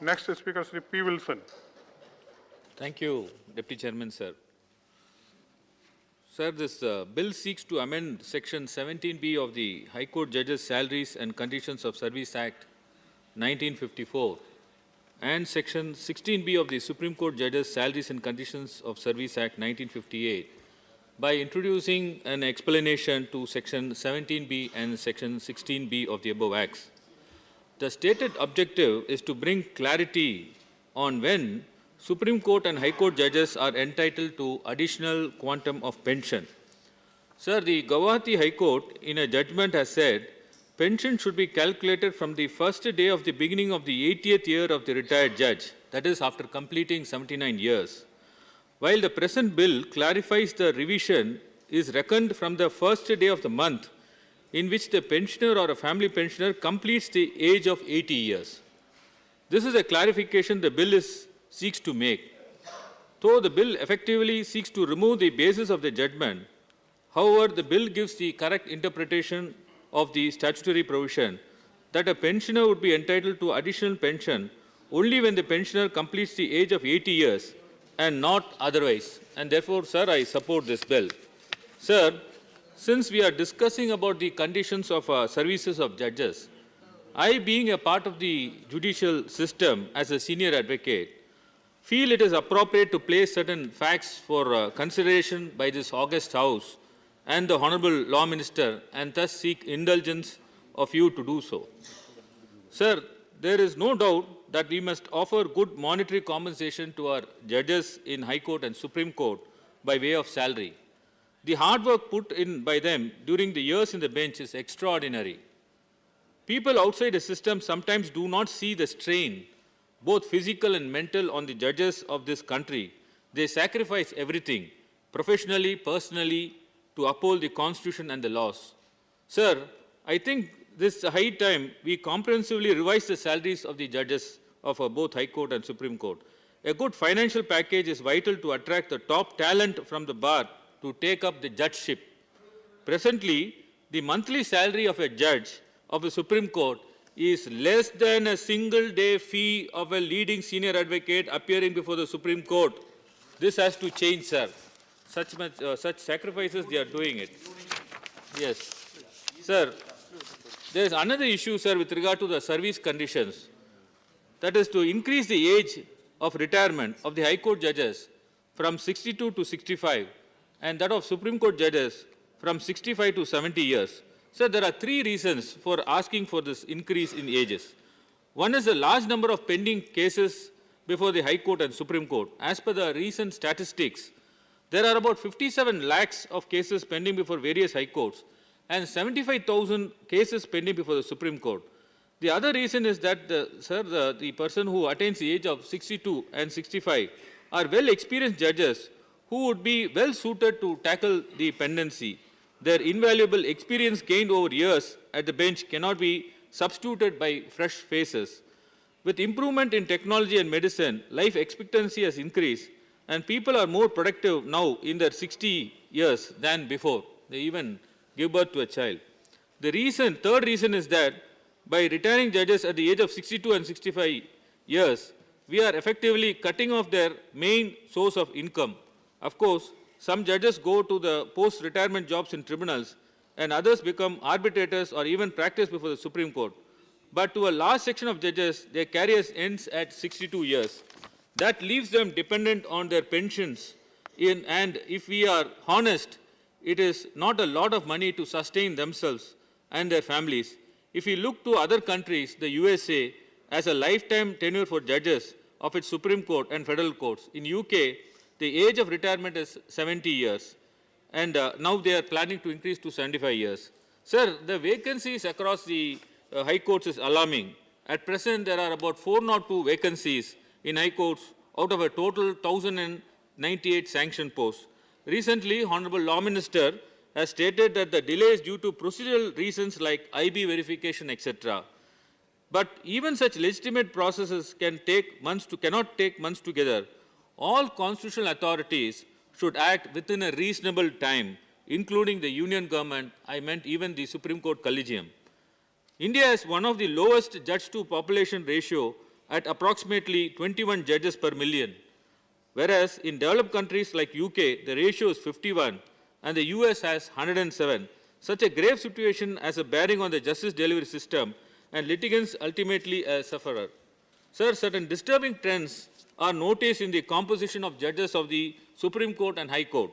Next speaker, Sri P. Wilson. Thank you, Deputy Chairman, sir. Sir, this bill seeks to amend Section 17B of the High Court Judges' Salaries and Conditions of Service Act 1954 and Section 16B of the Supreme Court Judges' Salaries and Conditions of Service Act 1958 by introducing an explanation to Section 17B and Section 16B of the above acts. The stated objective is to bring clarity on when Supreme Court and High Court judges are entitled to additional quantum of pension. Sir, the Guwahati High Court in a judgment has said pension should be calculated from the first day of the beginning of the 80th year of the retired judge, that is after completing 79 years. While the present bill clarifies the revision is reckoned from the first day of the month in which the pensioner or a family pensioner completes the age of 80 years. This is a clarification the bill seeks to make. Though the bill effectively seeks to remove the basis of the judgment, however, the bill gives the correct interpretation of the statutory provision that a pensioner would be entitled to additional pension only when the pensioner completes the age of 80 years and not otherwise. And therefore, sir, I support this bill. Sir, since we are discussing about the conditions of services of judges, I, being a part of the judicial system as a senior advocate, feel it is appropriate to place certain facts for consideration by this august House and the Honorable Law Minister, and thus seek indulgence of you to do so. Sir, there is no doubt that we must offer good monetary compensation to our judges in High Court and Supreme Court by way of salary. The hard work put in by them during the years in the bench is extraordinary. People outside the system sometimes do not see the strain, both physical and mental, on the judges of this country. They sacrifice everything, professionally, personally, to uphold the Constitution and the laws. Sir, I think this is high time we comprehensively revise the salaries of the judges of both High Court and Supreme Court. A good financial package is vital to attract the top talent from the bar to take up the judgeship. Presently, the monthly salary of a judge of the Supreme Court is less than a single-day fee of a leading senior advocate appearing before the Supreme Court. This has to change, sir. Such sacrifices, they are doing it. Yes. Sir, there is another issue, sir, with regard to the service conditions. That is to increase the age of retirement of the High Court judges from 62 to 65 and that of Supreme Court judges from 65 to 70 years. Sir, there are three reasons for asking for this increase in ages. One is the large number of pending cases before the High Court and Supreme Court. As per the recent statistics, there are about 57 lakhs of cases pending before various High Courts and 75,000 cases pending before the Supreme Court. The other reason is that, the person who attains the age of 62 and 65 are well-experienced judges who would be well-suited to tackle the pendency. Their invaluable experience gained over years at the bench cannot be substituted by fresh faces. With improvement in technology and medicine, life expectancy has increased and people are more productive now in their 60 years than before. They even give birth to a child. The third reason is that by retiring judges at the age of 62 and 65 years, we are effectively cutting off their main source of income. Of course, some judges go to the post-retirement jobs in tribunals and others become arbitrators or even practice before the Supreme Court. But to a large section of judges, their careers ends at 62 years. That leaves them dependent on their pensions. And if we are honest, it is not a lot of money to sustain themselves and their families. If we look to other countries, the USA has a lifetime tenure for judges of its Supreme Court and federal courts. In UK, the age of retirement is 70 years, and now they are planning to increase to 75 years. Sir, the vacancies across the High Courts is alarming. At present, there are about 402 vacancies in High Courts out of a total 1,098 sanctioned posts. Recently, Honorable Law Minister has stated that the delay is due to procedural reasons like IB verification, etc. But even such legitimate processes cannot take months together. All constitutional authorities should act within a reasonable time, including the Union government, I meant even the Supreme Court Collegium. India has one of the lowest judge-to-population ratio at approximately 21 judges per million, whereas in developed countries like UK, the ratio is 51 and the US has 107. Such a grave situation has a bearing on the justice delivery system and litigants ultimately a sufferer. Sir, certain disturbing trends are noticed in the composition of judges of the Supreme Court and High Court.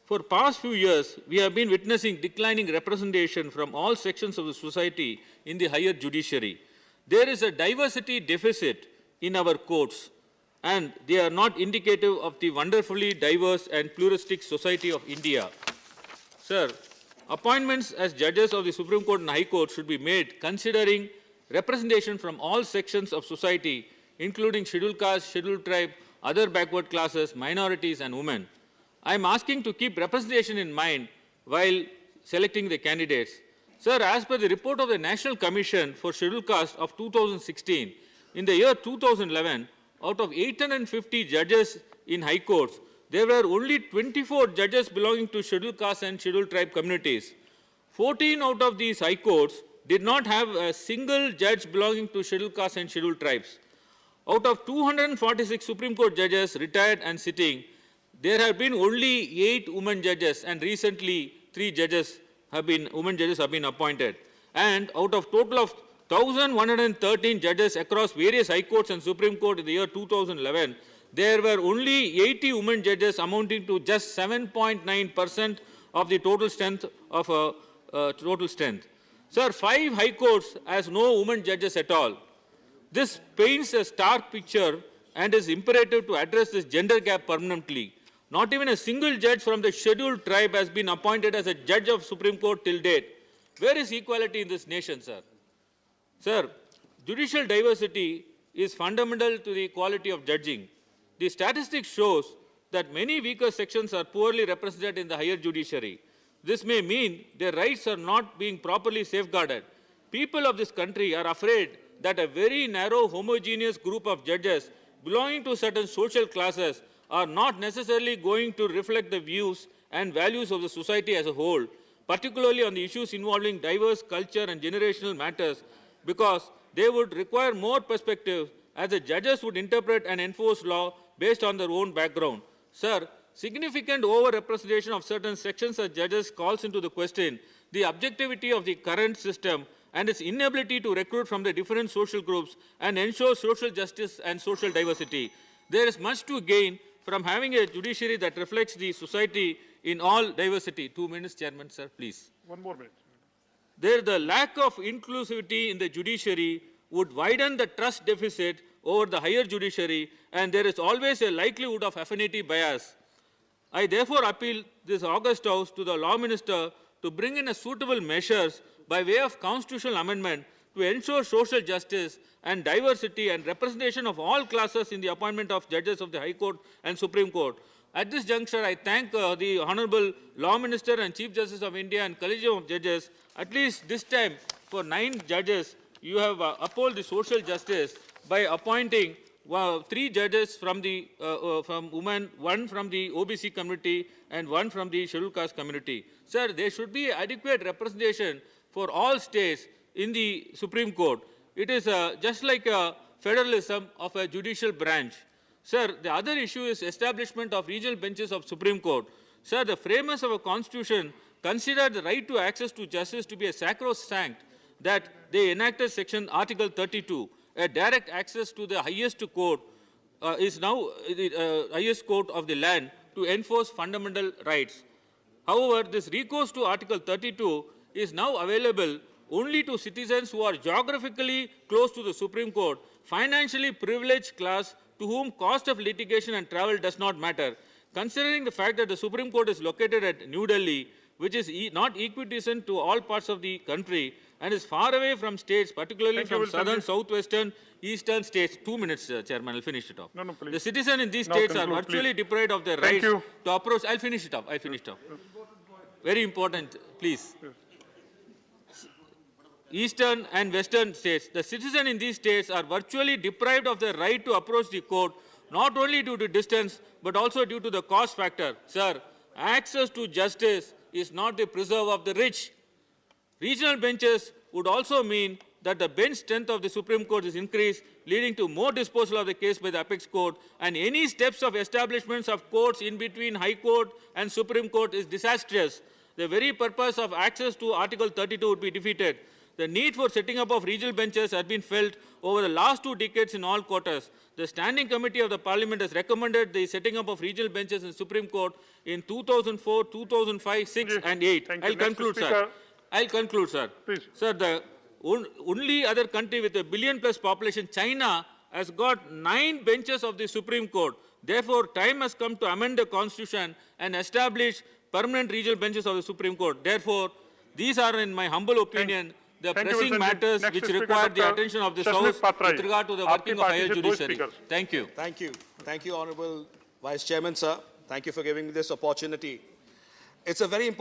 For past few years, we have been witnessing declining representation from all sections of the society in the higher judiciary. There is a diversity deficit in our courts, and they are not indicative of the wonderfully diverse and pluralistic society of India. Sir, appointments as judges of the Supreme Court and High Court should be made considering representation from all sections of society, including scheduled caste, scheduled tribe, other backward classes, minorities, and women. I am asking to keep representation in mind while selecting the candidates. Sir, as per the report of the National Commission for Scheduled Caste of 2016, in the year 2011, out of 850 judges in high courts, there were only 24 judges belonging to scheduled caste and scheduled tribe communities. 14 out of these high courts did not have a single judge belonging to scheduled caste and scheduled tribes. Out of 246 Supreme Court judges retired and sitting, there have been only 8 women judges, and recently 3 women judges have been appointed. And out of total of 1,113 judges across various high courts and Supreme Court in the year 2011, there were only 80 women judges, amounting to just 7.9% of the total strength of total strength. Sir, 5 high courts has no women judges at all. This paints a stark picture and is imperative to address this gender gap permanently. Not even a single judge from the scheduled tribe has been appointed as a judge of Supreme Court till date. Where is equality in this nation, sir? Sir, judicial diversity is fundamental to the quality of judging. The statistics shows that many weaker sections are poorly represented in the higher judiciary. This may mean their rights are not being properly safeguarded. People of this country are afraid that a very narrow homogeneous group of judges belonging to certain social classes are not necessarily going to reflect the views and values of the society as a whole, particularly on the issues involving diverse culture and generational matters, because they would require more perspective as the judges would interpret and enforce law based on their own background. Sir, significant over-representation of certain sections as judges calls into the question the objectivity of the current system and its inability to recruit from the different social groups and ensure social justice and social diversity. There is much to gain from having a judiciary that reflects the society in all diversity. 2 minutes, Chairman, sir, please. 1 more minute. The lack of inclusivity in the judiciary would widen the trust deficit over the higher judiciary, and there is always a likelihood of affinity bias. I therefore appeal this August House to the Law Minister to bring in a suitable measures by way of constitutional amendment to ensure social justice and diversity and representation of all classes in the appointment of judges of the High Court and Supreme Court. At this juncture, I thank the Honorable Law Minister and Chief Justice of India and Collegium of Judges. At least this time, for 9 judges, you have upheld the social justice by appointing 3 judges from women, 1 from the OBC community, and 1 from the scheduled caste community. Sir, there should be adequate representation for all states in the Supreme Court. It is just like a federalism of a judicial branch. Sir, the other issue is establishment of regional benches of Supreme Court. Sir, the framers of a constitution considered the right to access to justice to be a sacrosanct, that they enacted section Article 32. A direct access to the highest court is now the highest court of the land to enforce fundamental rights. However, this recourse to Article 32 is now available only to citizens who are geographically close to the Supreme Court, financially privileged class to whom cost of litigation and travel does not matter. Considering the fact that the Supreme Court is located at New Delhi, which is not equidistant to all parts of the country and is far away from states, particularly from southern, southwestern, eastern states. 2 minutes, Chairman, I'll finish it off. No, please. The citizens in these states are virtually deprived of their rights to approach. I'll finish it off. Very important, please. Eastern and western states, the citizens in these states are virtually deprived of their right to approach the court, not only due to distance, but also due to the cost factor. Sir, access to justice is not the preserve of the rich. Regional benches would also mean that the bench strength of the Supreme Court is increased, leading to more disposal of the case by the Apex Court, and any steps of establishments of courts in between High Court and Supreme Court is disastrous. The very purpose of access to Article 32 would be defeated. The need for setting up of regional benches has been felt over the last 2 decades in all quarters. The Standing Committee of the Parliament has recommended the setting up of regional benches in the Supreme Court in 2004, 2005, 6 and 8. Thank you. I'll Next conclude, speaker. sir. I'll conclude, sir. Please. Sir, the only other country with a billion-plus population, China, has got 9 benches of the Supreme Court. Therefore, time has come to amend the constitution and establish permanent regional benches of the Supreme Court. Therefore, these are, in my humble opinion, the Thank you, pressing Wilson. matters Next which speaker, require the Dr. attention of this Shashwat House Patrai. with regard to the Aapki working of party higher se do judiciary. speakers. Thank you. Thank you. Thank you, Honorable Vice Chairman, sir. Thank you for giving me this opportunity. It's a very important